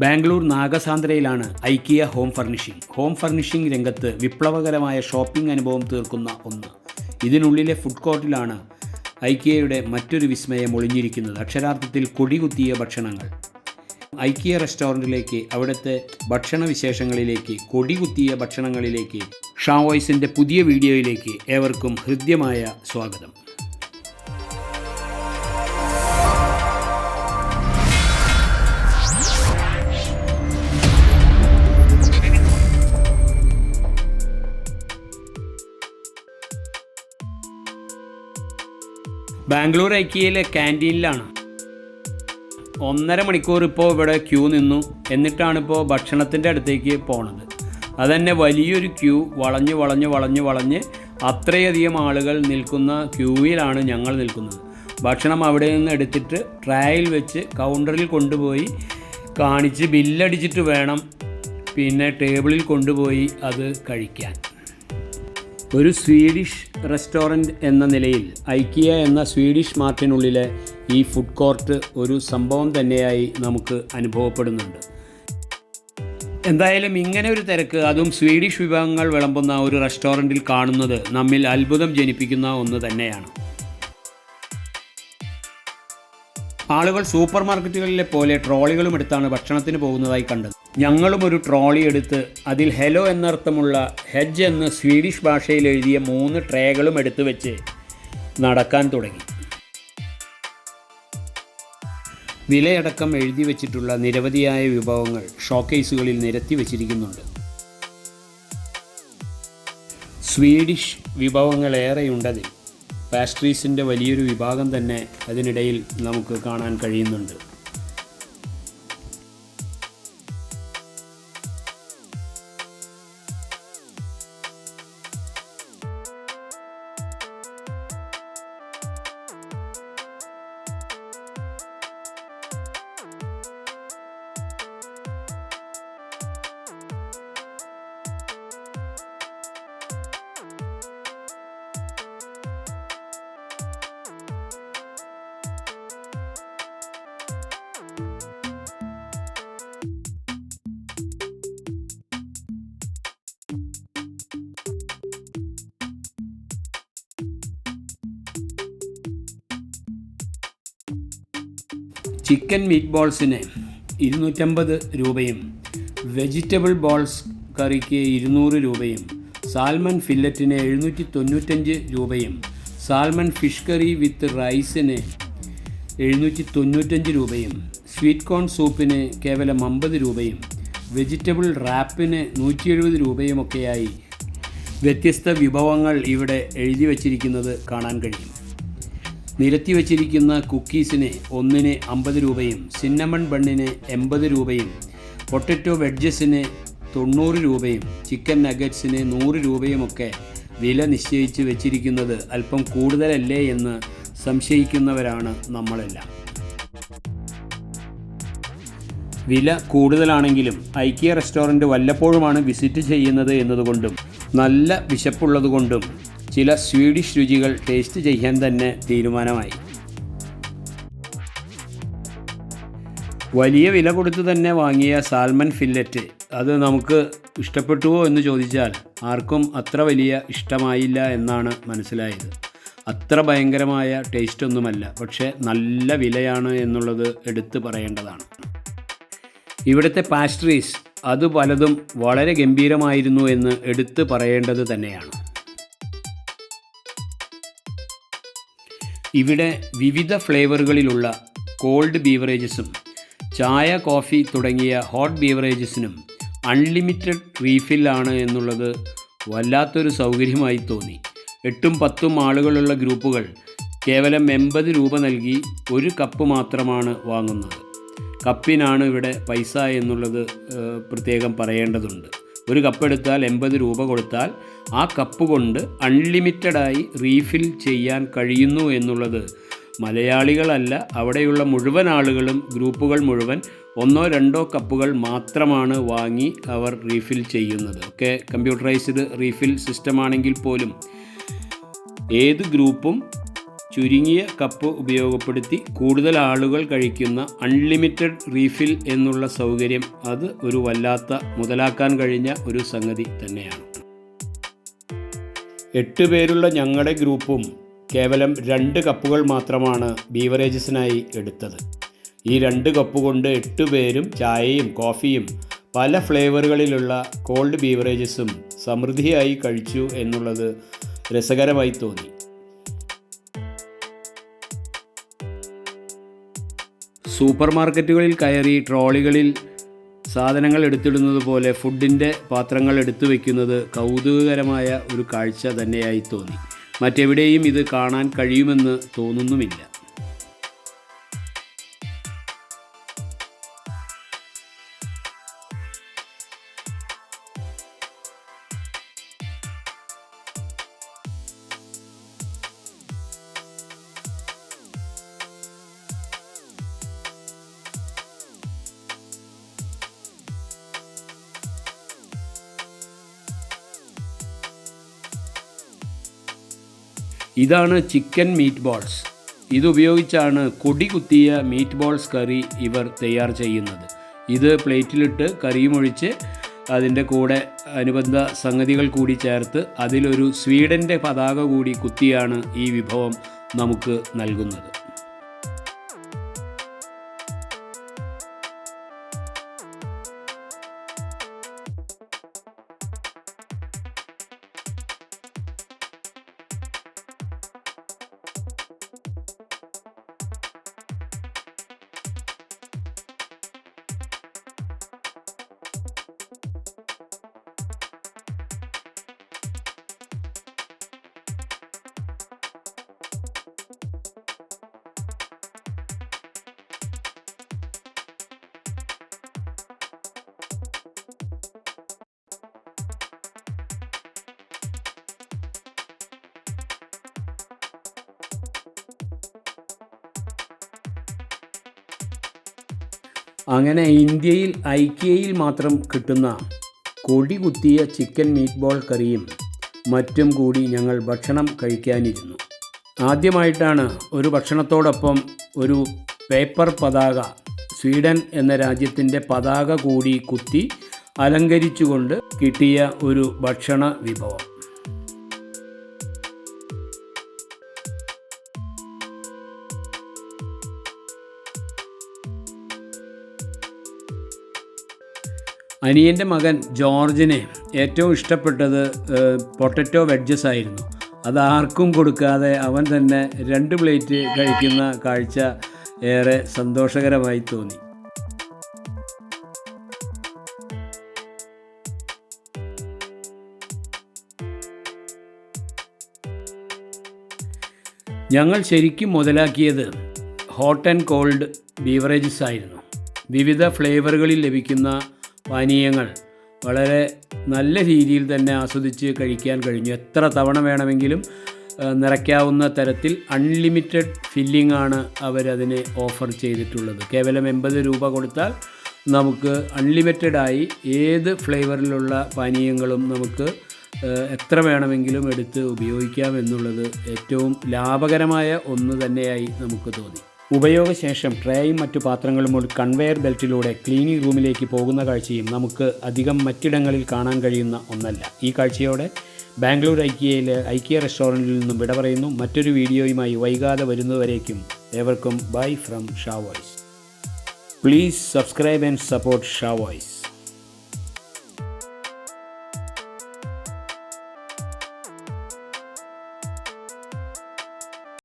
Bangalore നാഗസാന്ദ്രയിലാണ് IKEA home furnishing രംഗത്ത് വിപ്ലവകരമായ shopping അനുഭവം തീർക്കുന്ന ഒന്ന്. ഇതിനുള്ളിലെ ഫുഡ് കോർട്ടിലാണ് ഐക്കിയയുടെ മറ്റൊരു വിസ്മയം ഒളിഞ്ഞിരിക്കുന്നത്. അക്ഷരാർത്ഥത്തിൽ കൊടികുത്തിയ ഭക്ഷണങ്ങൾ. ഐക്കിയ റെസ്റ്റോറൻറ്റിലേക്ക്, അവിടുത്തെ ഭക്ഷണവിശേഷങ്ങളിലേക്ക്, കൊടികുത്തിയ ഭക്ഷണങ്ങളിലേക്ക്, ഷാവോയ്സിൻ്റെ പുതിയ വീഡിയോയിലേക്ക് ഏവർക്കും ഹൃദ്യമായ സ്വാഗതം. ബാംഗ്ലൂർ ഐക്കിയയിലെ ക്യാൻറ്റീനിലാണ്. 1.5 മണിക്കൂർ ഇപ്പോൾ ഇവിടെ ക്യൂ നിന്നു. എന്നിട്ടാണിപ്പോൾ ഭക്ഷണത്തിൻ്റെ അടുത്തേക്ക് പോണത്. അതുതന്നെ വലിയൊരു ക്യൂ, വളഞ്ഞ് അത്രയധികം ആളുകൾ നിൽക്കുന്ന ക്യൂവിലാണ് ഞങ്ങൾ നിൽക്കുന്നത്. ഭക്ഷണം അവിടെ നിന്ന് എടുത്തിട്ട് ട്രയൽ വെച്ച് കൗണ്ടറിൽ കൊണ്ടുപോയി കാണിച്ച് ബില്ലടിച്ചിട്ട് വേണം പിന്നെ ടേബിളിൽ കൊണ്ടുപോയി അത് കഴിക്കാൻ. ഒരു സ്വീഡിഷ് റെസ്റ്റോറൻറ്റ് എന്ന നിലയിൽ ഐക്കിയ എന്ന സ്വീഡിഷ് മാർട്ടിനുള്ളിലെ ഈ ഫുഡ് കോർട്ട് ഒരു സംഭവം തന്നെയായി നമുക്ക് അനുഭവപ്പെടുന്നുണ്ട്. എന്തായാലും ഇങ്ങനെ ഒരു തിരക്ക്, അതും സ്വീഡിഷ് വിഭവങ്ങൾ വിളമ്പുന്ന ഒരു റെസ്റ്റോറൻറ്റിൽ കാണുന്നത് നമ്മിൽ അത്ഭുതം ജനിപ്പിക്കുന്ന ഒന്ന് തന്നെയാണ്. ആളുകൾ സൂപ്പർ മാർക്കറ്റുകളിലെ പോലെ ട്രോളികളും എടുത്താണ് ഭക്ഷണത്തിന് പോകുന്നതായി കണ്ടത്. ഞങ്ങളും ഒരു ട്രോളി എടുത്ത് അതിൽ ഹെലോ എന്നർത്ഥമുള്ള ഹെഡ്ജ് എന്ന് സ്വീഡിഷ് ഭാഷയിൽ എഴുതിയ 3 ട്രേകളും എടുത്തു വെച്ച് നടക്കാൻ തുടങ്ങി. വിലയടക്കം എഴുതി വച്ചിട്ടുള്ള നിരവധിയായ വിഭവങ്ങൾ ഷോക്കേസുകളിൽ നിരത്തി വച്ചിരിക്കുന്നുണ്ട്. സ്വീഡിഷ് വിഭവങ്ങളേറെയുണ്ടതിൽ. പാസ്ട്രീസിൻ്റെ വലിയൊരു വിഭാഗം തന്നെ അതിനിടയിൽ നമുക്ക് കാണാൻ കഴിയുന്നുണ്ട്. ചിക്കൻ മീറ്റ് ബോൾസിന് 250 രൂപയും വെജിറ്റബിൾ ബോൾസ് കറിക്ക് 200 രൂപയും സാൽമൺ ഫില്ലറ്റിന് 795 രൂപയും സാൽമൺ ഫിഷ് കറി വിത്ത് റൈസിന് 795 രൂപയും സ്വീറ്റ് കോൺ സൂപ്പിന് കേവലം 50 രൂപയും വെജിറ്റബിൾ റാപ്പിന് 170 രൂപയുമൊക്കെയായി വ്യത്യസ്ത വിഭവങ്ങൾ ഇവിടെ എഴുതി വച്ചിരിക്കുന്നത് കാണാൻ കഴിയും. നിരത്തി വച്ചിരിക്കുന്ന കുക്കീസിന് ഒന്നിന് 50 രൂപയും സിന്നമൺ ബണ്ണിന് 80 രൂപയും പൊട്ടറ്റോ വെഡ്ജസിന് 90 രൂപയും ചിക്കൻ നഗറ്റ്സിന് 100 രൂപയുമൊക്കെ വില നിശ്ചയിച്ച് വെച്ചിരിക്കുന്നത് അല്പം കൂടുതലല്ലേ എന്ന് സംശയിക്കുന്നവരാണ് നമ്മളെല്ലാം. വില കൂടുതലാണെങ്കിലും ഐക്കിയ റെസ്റ്റോറൻറ്റ് വല്ലപ്പോഴുമാണ് വിസിറ്റ് ചെയ്യുന്നത് എന്നതുകൊണ്ടും നല്ല വിശപ്പുള്ളതുകൊണ്ടും ചില സ്വീഡിഷ് രുചികൾ ടേസ്റ്റ് ചെയ്യാൻ തന്നെ തീരുമാനമായി. വലിയ വില കൊടുത്ത് തന്നെ വാങ്ങിയ സാൽമൺ ഫില്ലറ്റ്, അത് നമുക്ക് ഇഷ്ടപ്പെട്ടുവോ എന്ന് ചോദിച്ചാൽ ആർക്കും അത്ര വലിയ ഇഷ്ടമായില്ല എന്നാണ് മനസ്സിലായത്. അത്ര ഭയങ്കരമായ ടേസ്റ്റ് ഒന്നുമല്ല, പക്ഷേ നല്ല വിലയാണ് എന്നുള്ളത് എടുത്തു പറയേണ്ടതാണ്. ഇവിടുത്തെ പാസ്ട്രീസ് അത് പലതും വളരെ ഗംഭീരമായിരുന്നു എന്ന് എടുത്തു പറയേണ്ടത് തന്നെയാണ്. ഇവിടെ വിവിധ ഫ്ലേവറുകളിലുള്ള കോൾഡ് ബീവറേജസും ചായ, കോഫി തുടങ്ങിയ ഹോട്ട് ബീവറേജസിനും അൺലിമിറ്റഡ് റീഫില്ലാണ് എന്നുള്ളത് വല്ലാത്തൊരു സൗകര്യമായി തോന്നി. 8-10 ആളുകളുള്ള ഗ്രൂപ്പുകൾ കേവലം 80 രൂപ നൽകി ഒരു കപ്പ് മാത്രമാണ് വാങ്ങുന്നത്. കപ്പിനാണ് ഇവിടെ പൈസ എന്നുള്ളത് പ്രത്യേകം പറയേണ്ടതുണ്ട്. ഒരു കപ്പ് എടുത്താൽ 80 രൂപ കൊടുത്താൽ ആ കപ്പ് കൊണ്ട് അൺലിമിറ്റഡായി റീഫിൽ ചെയ്യാൻ കഴിയുന്നു എന്നുള്ളത് മലയാളികളല്ല, അവിടെയുള്ള മുഴുവൻ ആളുകളും, ഗ്രൂപ്പുകൾ മുഴുവൻ 1-2 കപ്പുകൾ മാത്രമാണ് വാങ്ങി അവർ റീഫിൽ ചെയ്യുന്നത്. ഒക്കെ കമ്പ്യൂട്ടറൈസ്ഡ് റീഫിൽ സിസ്റ്റമാണെങ്കിൽ പോലും ഏത് ഗ്രൂപ്പും ചുരുങ്ങിയ കപ്പ് ഉപയോഗപ്പെടുത്തി കൂടുതൽ ആളുകൾ കഴിക്കുന്ന അൺലിമിറ്റഡ് റീഫിൽ എന്നുള്ള സൗകര്യം അത് ഒരു വല്ലാത്ത മുതലാക്കാൻ കഴിഞ്ഞ ഒരു സംഗതി തന്നെയാണ്. 8 പേരുള്ള ഞങ്ങളുടെ ഗ്രൂപ്പും കേവലം 2 കപ്പുകൾ മാത്രമാണ് ബീവറേജസിനായി എടുത്തത്. ഈ 2 കപ്പ് കൊണ്ട് 8 പേരും ചായയും കോഫിയും പല ഫ്ലേവറുകളിലുള്ള കോൾഡ് ബീവറേജസും സമൃദ്ധിയായി കഴിച്ചു എന്നുള്ളത് രസകരമായി തോന്നി. സൂപ്പർ മാർക്കറ്റുകളിൽ കയറി ട്രോളികളിൽ സാധനങ്ങൾ എടുത്തിടുന്നത് പോലെ ഫുഡിൻ്റെ പാത്രങ്ങൾ എടുത്തു വയ്ക്കുന്നത് കൗതുകകരമായ ഒരു കാഴ്ച തന്നെയായി തോന്നി. മറ്റെവിടെയും ഇത് കാണാൻ കഴിയുമെന്ന് തോന്നുന്നുമില്ല. ഇതാണ് ചിക്കൻ മീറ്റ് ബോൾസ്. ഇതുപയോഗിച്ചാണ് കൊടി കുത്തിയ മീറ്റ് ബോൾസ് കറി ഇവർ തയ്യാർ ചെയ്യുന്നത്. ഇത് പ്ലേറ്റിലിട്ട് കറിയുമൊഴിച്ച് അതിൻ്റെ കൂടെ അനുബന്ധ സംഗതികൾ കൂടി ചേർത്ത് അതിലൊരു സ്വീഡൻ്റെ പതാക കൂടി കുത്തിയാണ് ഈ വിഭവം നമുക്ക് നൽകുന്നത്. അങ്ങനെ ഇന്ത്യയിൽ ഐക്കിയയിൽ മാത്രം കിട്ടുന്ന കൊടി കുത്തിയ ചിക്കൻ മീറ്റ് ബോൾ കറിയും മറ്റും കൂടി ഞങ്ങൾ ഭക്ഷണം കഴിക്കാനിരുന്നു. ആദ്യമായിട്ടാണ് ഒരു ഭക്ഷണത്തോടൊപ്പം ഒരു പേപ്പർ പതാക, സ്വീഡൻ എന്ന രാജ്യത്തിൻ്റെ പതാക കൂടി കുത്തി അലങ്കരിച്ചുകൊണ്ട് കിട്ടിയ ഒരു ഭക്ഷണ വിഭവം. അനിയൻ്റെ മകൻ ജോർജിന് ഏറ്റവും ഇഷ്ടപ്പെട്ടത് പൊട്ടറ്റോ വെഡ്ജസ് ആയിരുന്നു. അതാർക്കും കൊടുക്കാതെ അവൻ തന്നെ 2 പ്ലേറ്റ് കഴിക്കുന്ന കാഴ്ച ഏറെ സന്തോഷകരമായി തോന്നി. ഞങ്ങൾ ശരിക്കും മുതലാക്കിയത് ഹോട്ട് ആൻഡ് കോൾഡ് ബീവറേജസ് ആയിരുന്നു. വിവിധ ഫ്ലേവറുകളിൽ ലഭിക്കുന്ന പാനീയങ്ങൾ വളരെ നല്ല രീതിയിൽ തന്നെ ആസ്വദിച്ച് കഴിക്കാൻ കഴിഞ്ഞു. എത്ര തവണ വേണമെങ്കിലും നിറയ്ക്കാവുന്ന തരത്തിൽ അൺലിമിറ്റഡ് ഫില്ലിംഗ് ആണ് അവരതിന് ഓഫർ ചെയ്തിട്ടുള്ളത്. കേവലം 80 രൂപ കൊടുത്താൽ നമുക്ക് അൺലിമിറ്റഡായി ഏത് ഫ്ലേവറിലുള്ള പാനീയങ്ങളും നമുക്ക് എത്ര വേണമെങ്കിലും എടുത്ത് ഉപയോഗിക്കാം എന്നുള്ളത് ഏറ്റവും ലാഭകരമായ ഒന്ന് തന്നെയായി നമുക്ക് തോന്നി. ഉപയോഗശേഷം ട്രേയും മറ്റു പാത്രങ്ങളും ഒരു കൺവെയർ ബെൽറ്റിലൂടെ ക്ലീനിങ് റൂമിലേക്ക് പോകുന്ന കാഴ്ചയും നമുക്ക് അധികം മറ്റിടങ്ങളിൽ കാണാൻ കഴിയുന്ന ഒന്നല്ല. ഈ കാഴ്ചയോടെ ബാംഗ്ലൂർ ഐക്കിയയിലെ ഐക്കിയ റെസ്റ്റോറൻറ്റിൽ നിന്നും വിട പറയുന്നു. മറ്റൊരു വീഡിയോയുമായി വൈകാതെ വരുന്നതുവരേക്കും ഏവർക്കും bye from Shah voice. Please subscribe and support Shah voice.